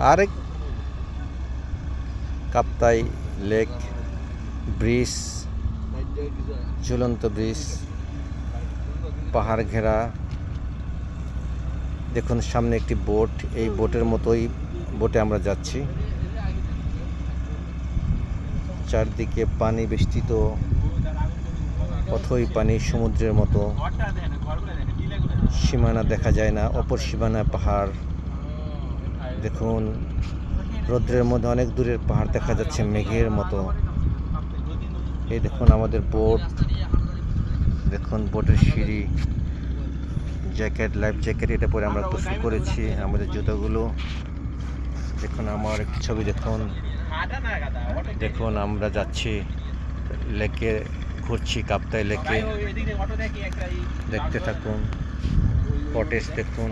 আরেক Kaptai lake bridge, ঝুলন্ত bridge, পাহাড় ঘেরা। দেখুন সামনে একটি বোট, এই বোটের মতোই বোটে আমরা যাচ্ছি। চারদিকে পানি বেষ্টিত, অথই পানি সমুদ্রের মতো, সীমানা দেখা যায় না, অপর সীমানায় পাহাড়। দেখুন রৌদ্রের মধ্যে অনেক দূরের পাহাড় দেখা যাচ্ছে মেঘের মতো। এই দেখুন আমাদের বোট, দেখুন বোটের সিঁড়ি, জ্যাকেট, লাইফ জ্যাকেট এটা পরে আমরা গোসল করেছি, আমাদের জুতোগুলো। দেখুন আমার একটি ছবি দেখুন। দেখুন আমরা যাচ্ছি লেকে, ঘুরছি কাপ্তাই লেকে। দেখতে থাকুন, কটেজ দেখুন।